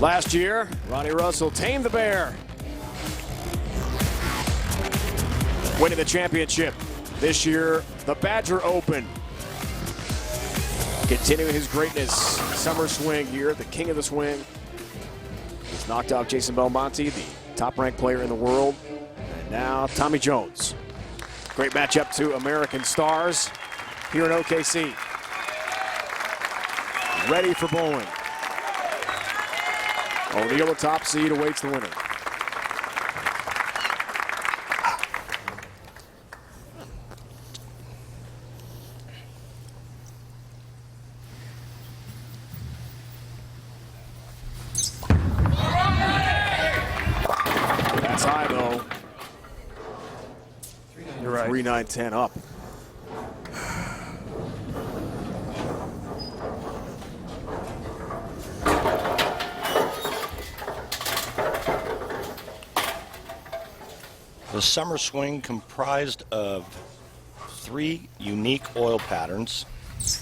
Last year, Ronnie Russell tamed the bear, winning the championship. This year, the Badger Open. Continuing his greatness, summer swing here, the king of the swing. He's knocked out Jason Belmonte, the top-ranked player in the world. And now Tommy Jones. Great matchup to American stars here in OKC. Ready for bowling. O'Neal, the top seed, awaits the winner. That's high, though. You're right. 3-9-10 up. The summer swing comprised of 3 unique oil patterns.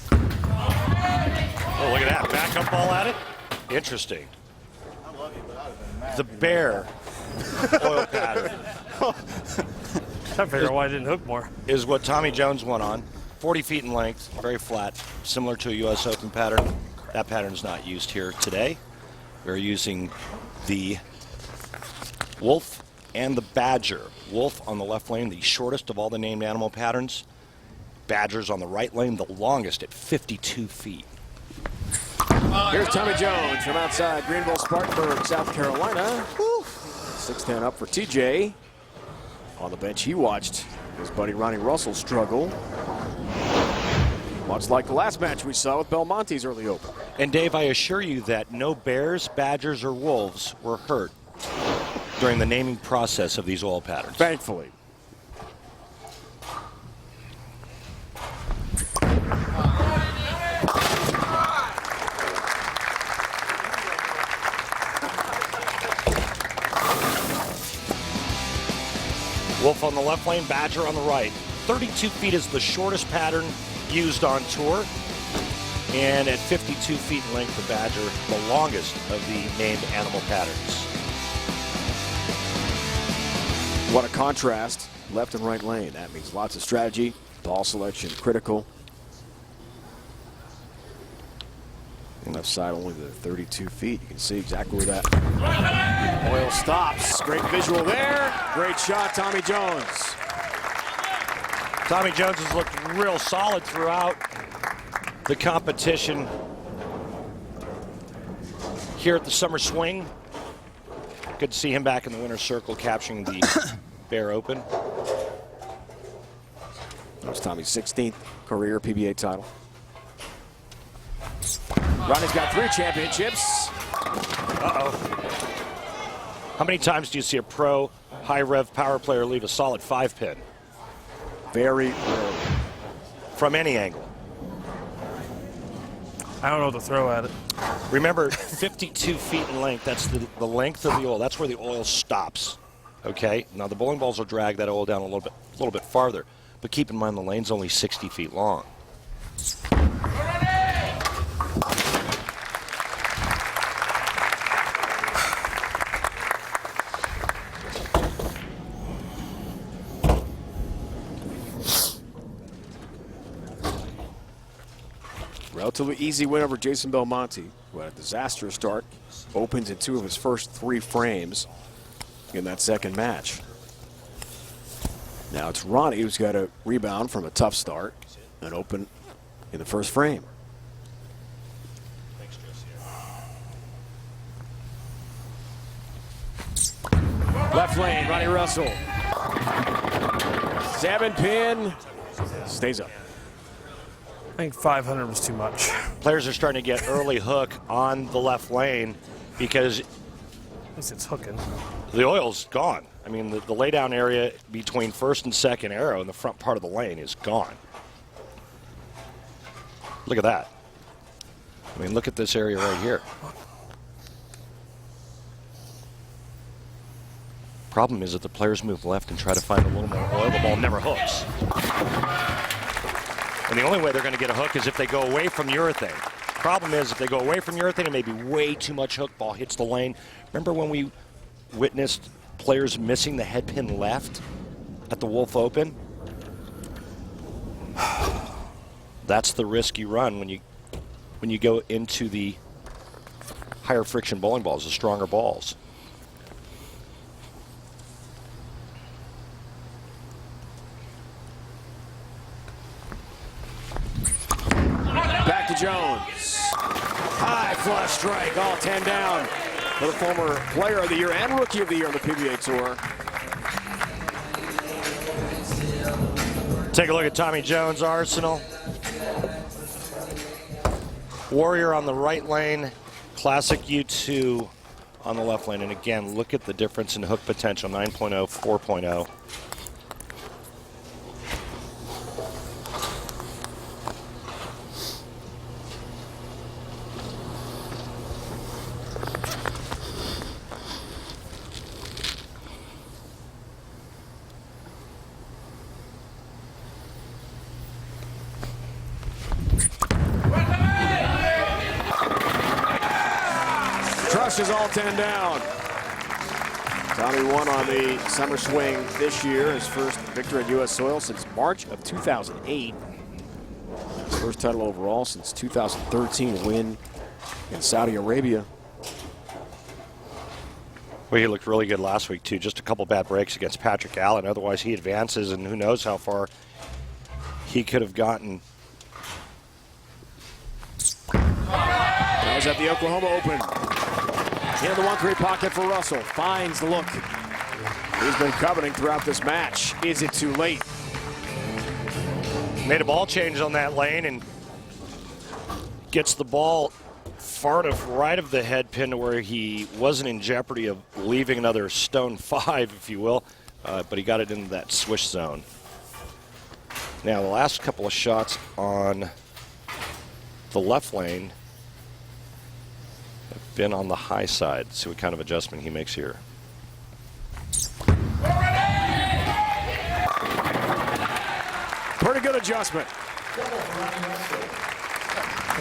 Oh, look at that. Backup ball at it. Interesting. The bear oil pattern. I figured out why I didn't hook more. Is what Tommy Jones won on. 40 feet in length, very flat, similar to a U.S. Open pattern. That pattern is not used here today. We're using the Wolf and the Badger. Wolf on the left lane, the shortest of all the named animal patterns. Badger's on the right lane, the longest at 52 feet. Here's Tommy Jones from outside Greenville, Spartanburg, South Carolina. 6-10 up for TJ. On the bench, he watched his buddy Ronnie Russell struggle. Much like the last match we saw with Belmonte's early open. And Dave, I assure you that no bears, badgers, or wolves were hurt during the naming process of these oil patterns. Thankfully. Wolf on the left lane, Badger on the right. 32 feet is the shortest pattern used on tour. And at 52 feet in length, the Badger, the longest of the named animal patterns. What a contrast, left and right lane. That means lots of strategy, ball selection critical. Left side only the 32 feet. You can see exactly where that oil stops. Great visual there. Great shot, Tommy Jones. Tommy Jones has looked real solid throughout the competition here at the Summer Swing. Good to see him back in the winner's circle capturing the Bear Open. That was Tommy's 16th career PBA title. Ronnie's got 3 championships. Uh-oh. How many times do you see a pro high-rev power player leave a solid 5-pin? Very rare. From any angle. I don't know what to throw at it. Remember, 52 feet in length, that's the length of the oil. That's where the oil stops, okay? Now, the bowling balls will drag that oil down a little bit farther, but keep in mind the lane's only 60 feet long. Relatively easy win over Jason Belmonte, who had a disastrous start. Opens in 2 of his first 3 frames in that second match. Now it's Ronnie who's got a rebound from a tough start and open in the first frame. Left lane, Ronnie Russell. 7-pin, stays up. I think 500 was too much. Players are starting to get early hook on the left lane because At least it's hooking. the oil's gone. I mean, the laydown area between first and second arrow in the front part of the lane is gone. Look at that. I mean, look at this area right here. Problem is that the players move left and try to find a little more oil. The ball never hooks. And the only way they're going to get a hook is if they go away from urethane. Problem is, if they go away from your urethane, it may be way too much hook, ball hits the lane. Remember when we witnessed players missing the head pin left at the Wolf Open? That's the risk you run when you go into the higher friction bowling balls, the stronger balls. Back to Jones. High flush strike, all 10 down for the former player of the year and rookie of the year on the PBA Tour. Take a look at Tommy Jones' arsenal. Warrior on the right lane, Classic U2 on the left lane. And again, look at the difference in hook potential, 9.0, 4.0. Crushes all 10 down. Tommy won on the summer swing this year, his first victory on U.S. soil since March of 2008. His first title overall since 2013 win in Saudi Arabia. Well, he looked really good last week, too. Just a couple bad breaks against Patrick Allen. Otherwise, he advances, and who knows how far he could have gotten. That was at the Oklahoma Open. Into the 1-3 pocket for Russell. Finds the look he's been coveting throughout this match. Is it too late? Made a ball change on that lane and gets the ball far to right of the head pin to where he wasn't in jeopardy of leaving another stone 5, if you will, but he got it into that swish zone. Now, the last couple of shots on the left lane have been on the high side. See what kind of adjustment he makes here. Pretty good adjustment.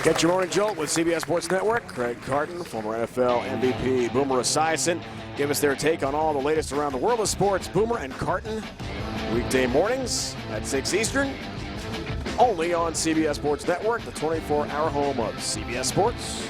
Get your morning jolt with CBS Sports Network. Craig Carton, former NFL MVP Boomer Esiason, give us their take on all the latest around the world of sports. Boomer and Carton, weekday mornings at 6 Eastern, only on CBS Sports Network, the 24-hour home of CBS Sports.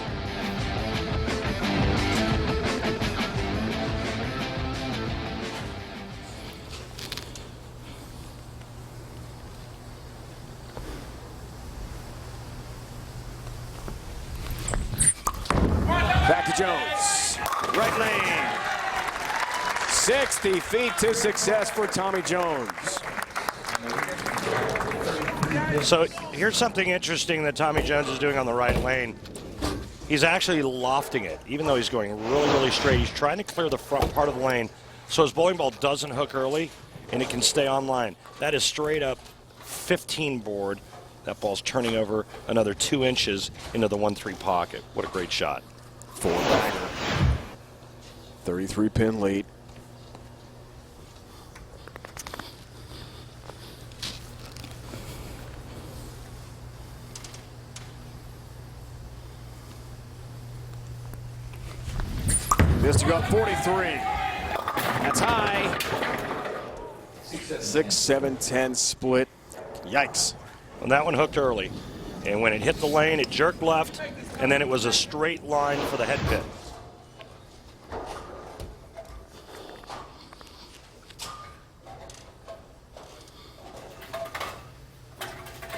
Back to Jones. Right lane. 60 feet to success for Tommy Jones. So here's something interesting that Tommy Jones is doing on the right lane. He's actually lofting it, even though he's going really, really straight. He's trying to clear the front part of the lane so his bowling ball doesn't hook early and it can stay on line. That is straight up 15 board. That ball's turning over another 2 inches into the 1-3 pocket. What a great shot. 4-bagger. 33 pin lead. Missed to go 43. That's high. 6, 7, 10 split. Yikes. And that one hooked early. And when it hit the lane, it jerked left, and then it was a straight line for the head pin.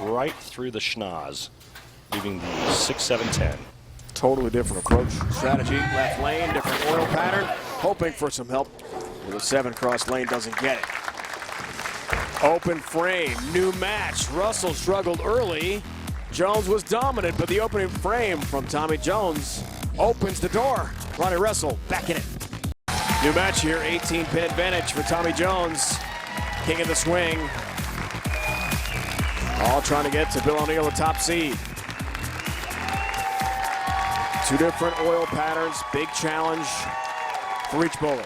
Right through the schnoz, leaving the 6, 7, 10. Totally different approach. Strategy, left lane, different oil pattern. Hoping for some help with a 7 cross lane, doesn't get it. Open frame, new match. Russell struggled early. Jones was dominant, but the opening frame from Tommy Jones opens the door. Ronnie Russell back in it. New match here, 18-pin advantage for Tommy Jones. King of the swing. All trying to get to Bill O'Neill, the top seed. 2 different oil patterns, big challenge for each bowler.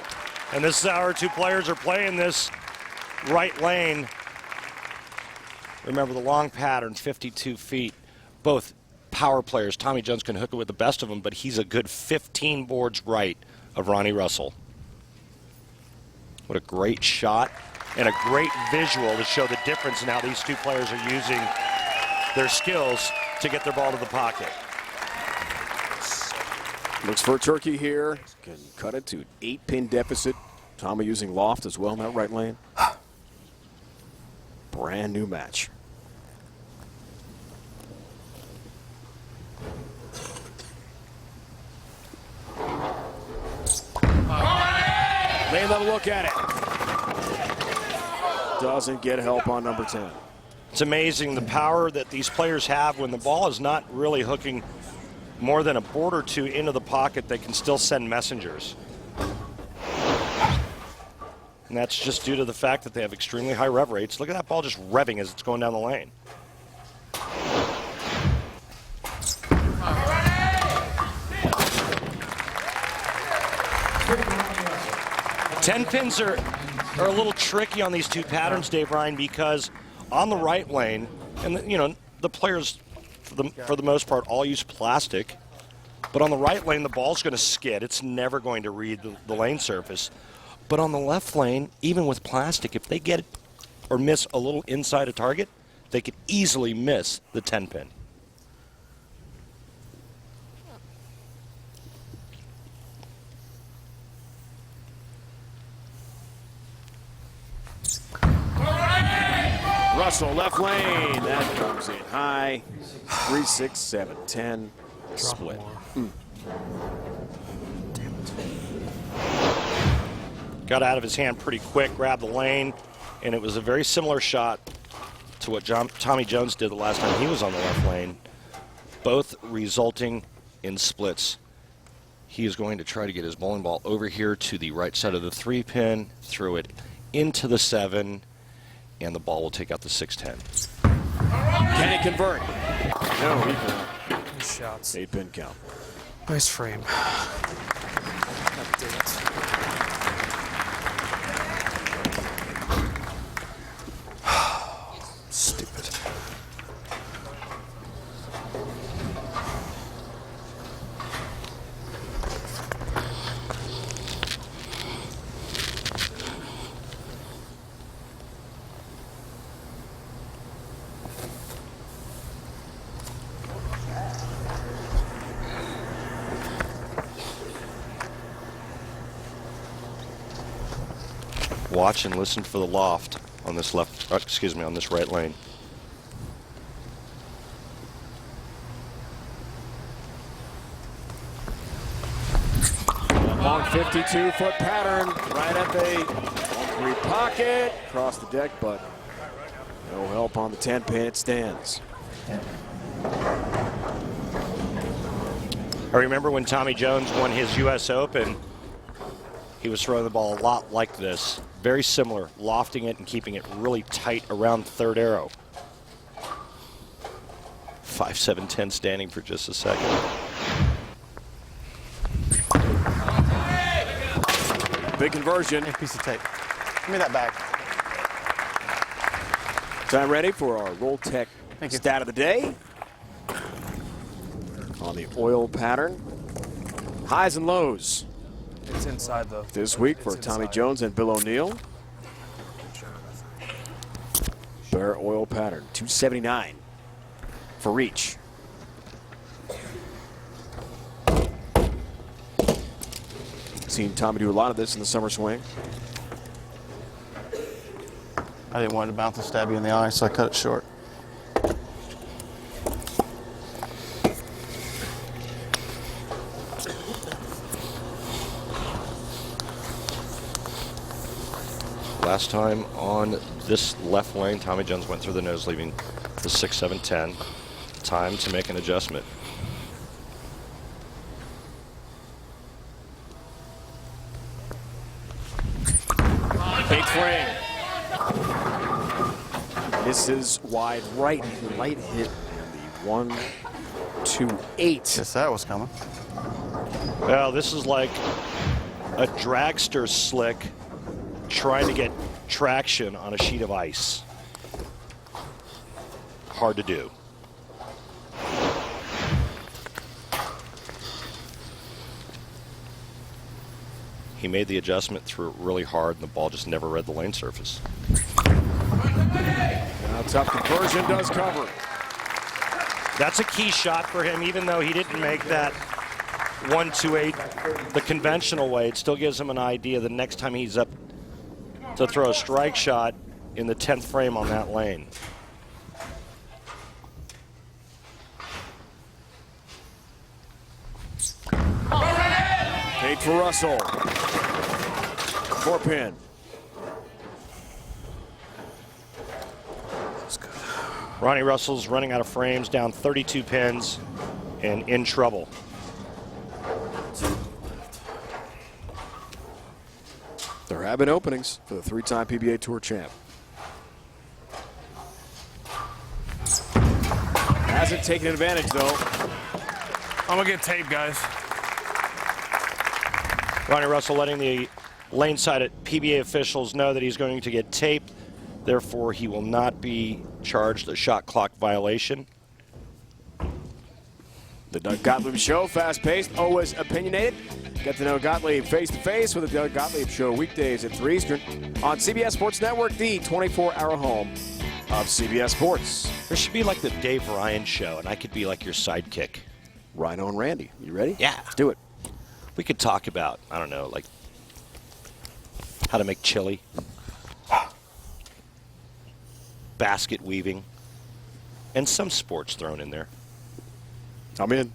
And this is how our 2 players are playing this right lane. Remember the long pattern, 52 feet. Both power players. Tommy Jones can hook it with the best of them, but he's a good 15 boards right of Ronnie Russell. What a great shot and a great visual to show the difference in how these two players are using their skills to get their ball to the pocket. Looks for a turkey here. Can cut it to an 8-pin deficit. Tommy using loft as well in that right lane. Brand new match. Lane level look at it. Doesn't get help on number 10. It's amazing the power that these players have when the ball is not really hooking more than a board or two into the pocket. They can still send messengers. And that's just due to the fact that they have extremely high rev rates. Look at that ball just revving as it's going down the lane. Ten pins are a little tricky on these two patterns, Dave Ryan, because on the right lane, and the players for the most part all use plastic, but on the right lane the ball's going to skid. It's never going to read the lane surface. But on the left lane, even with plastic, if they get or miss a little inside a target, they could easily miss the 10 pin. Russell, left lane. That comes in high. 3, 6, 7, 10. Split. Got out of his hand pretty quick, grabbed the lane, and it was a very similar shot to what Tommy Jones did the last time he was on the left lane, both resulting in splits. He is going to try to get his bowling ball over here to the right side of the 3 pin, throw it into the 7, and the ball will take out the 6-10. Can he convert? No, he cannot. Nice shots. 8-pin count. Nice frame. God damn it. Stupid. Watch and listen for the loft on this on this right lane. Long 52-foot pattern right at the 1-3 pocket. Across the deck, but no help on the 10-pin. It stands. I remember when Tommy Jones won his U.S. Open, he was throwing the ball a lot like this. Very similar, lofting it and keeping it really tight around third arrow. 5-7-10 standing for just a second. Big conversion. A piece of tape. Give me that bag. Time ready for our Roll Tech Thank you. stat of the day. On the oil pattern. Highs and lows It's inside though. this week for Tommy Jones and Bill O'Neill. Bare oil pattern, 279 for each. Seen Tommy do a lot of this in the summer swing. I didn't want it to bounce and stab you in the eye, so I cut it short. Last time on this left lane, Tommy Jones went through the nose, leaving the 6-7-10. Time to make an adjustment. Eighth frame. This is wide right, light hit, and the 1-2-8. Guess that was coming. Well, this is like a dragster slick trying to get traction on a sheet of ice. Hard to do. He made the adjustment, threw it really hard, and the ball just never read the lane surface. Now tough conversion, does cover. That's a key shot for him, even though he didn't make that 1-2-8 the conventional way. It still gives him an idea the next time he's up to throw a strike shot in the 10th frame on that lane. Eight for Russell. 4-pin. That's good. Ronnie Russell's running out of frames, down 32 pins, and in trouble. There have been openings for the 3-time PBA Tour champ. Hasn't taken advantage, though. I'm gonna get tape, guys. Ronnie Russell letting the lane side at PBA officials know that he's going to get taped. Therefore, he will not be charged a shot clock violation. The Doug Gottlieb Show, fast-paced, always opinionated. Get to know Gottlieb face-to-face with the Doug Gottlieb Show weekdays at 3 Eastern on CBS Sports Network, the 24-hour home of CBS Sports. There should be like the Dave Ryan Show, and I could be like your sidekick. Rhino and Randy, you ready? Yeah. Let's do it. We could talk about, I don't know, like how to make chili, basket weaving, and some sports thrown in there. I'm in.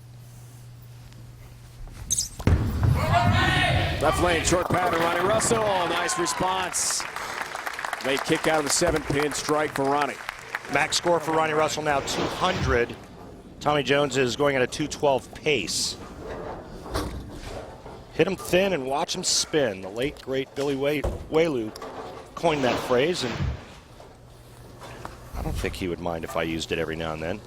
Left lane, short pattern, Ronnie Russell. Nice response. Late kick out of the 7-pin, strike for Ronnie. Max score for Ronnie Russell now 200. Tommy Jones is going at a 212 pace. Hit him thin and watch him spin. The late, great Billy Whaley coined that phrase, and I don't think he would mind if I used it every now and then.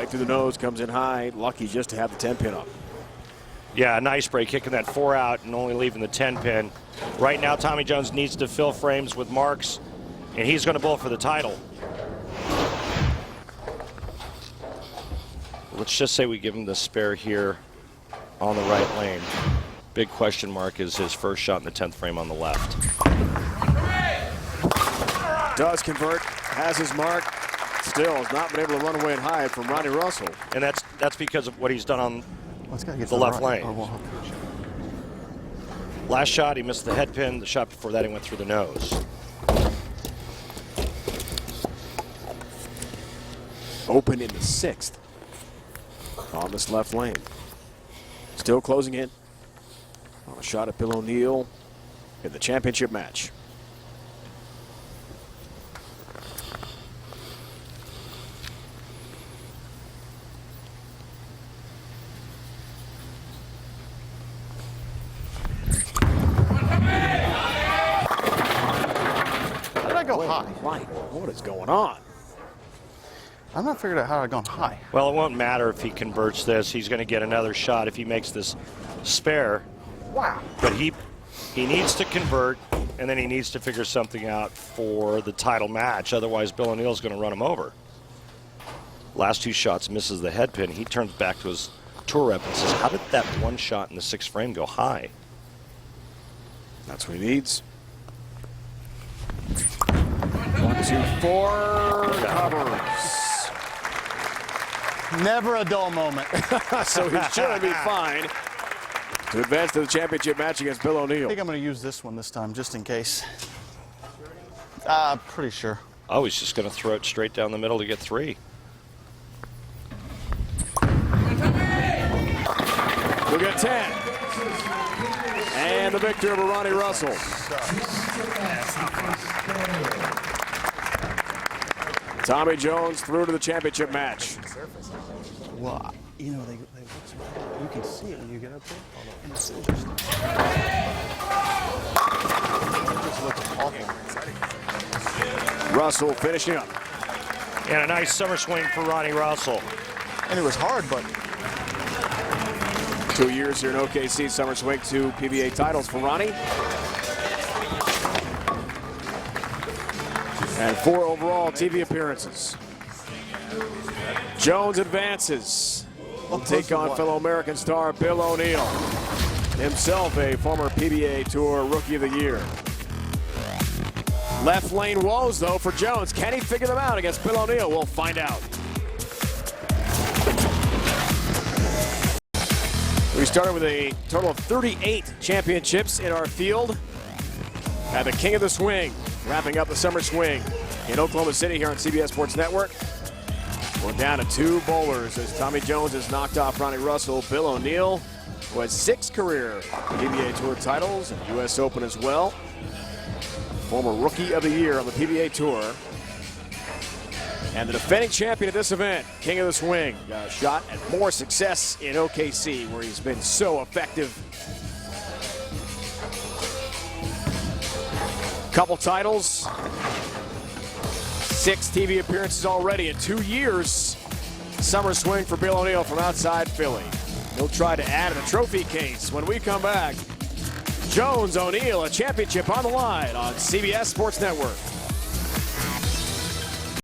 Through the nose, comes in high. Lucky just to have the 10-pin up. Yeah, a nice break, kicking that 4 out and only leaving the 10-pin. Right now, Tommy Jones needs to fill frames with marks, and he's going to bowl for the title. Let's just say we give him the spare here on the right lane. Big question mark is his first shot in the 10th frame on the left. Does convert, has his mark. Still has not been able to run away and hide from Ronnie Russell. And that's because of what he's done on Get the left lane. Last shot, he missed the head pin. The shot before that, he went through the nose. Open in the 6th on this left lane. Still closing in on a shot at Bill O'Neill in the championship match. Go high. What is going on? I'm not figured out how I've gone high. Well, it won't matter if he converts this. He's going to get another shot if he makes this spare. Wow. But he needs to convert, and then he needs to figure something out for the title match. Otherwise, Bill O'Neill's going to run him over. Last 2 shots, misses the head pin. He turns back to his tour rep and says, how did that 1 shot in the 6th frame go high? That's what he needs. 1, 2, 4, covers. Never a dull moment. So he should be fine to advance to the championship match against Bill I O'Neill. think I'm going to use this one this time, just in case. Pretty sure. Oh, he's just going to throw it straight down the middle to get 3. Look at 10. And the victor over Ronnie Russell. Tommy Jones through to the championship match. Well, you know, they you can see it when you get up there. And it's just looks awful. Russell finishing up. And a nice summer swing for Ronnie Russell. And it was hard, but 2 years here in OKC, summer swing, 2 PBA titles for Ronnie. And 4 overall TV appearances. Jones advances. Will take on fellow American star Bill O'Neill, himself a former PBA Tour Rookie of the Year. Left lane woes, though, for Jones. Can he figure them out against Bill O'Neill? We'll find out. We started with a total of 38 championships in our field. At the King of the Swing, wrapping up the summer swing in Oklahoma City here on CBS Sports Network. We're down to 2 bowlers as Tommy Jones has knocked off Ronnie Russell. Bill O'Neill, who has 6 career PBA Tour titles and U.S. Open as well. Former Rookie of the Year on the PBA Tour. And the defending champion of this event, King of the Swing, got a shot at more success in OKC, where he's been so effective. Couple titles, 6 TV appearances already in 2 years. Summer swing for Bill O'Neill from outside Philly. He'll try to add a trophy case when we come back. Jones O'Neill, a championship on the line on CBS Sports Network.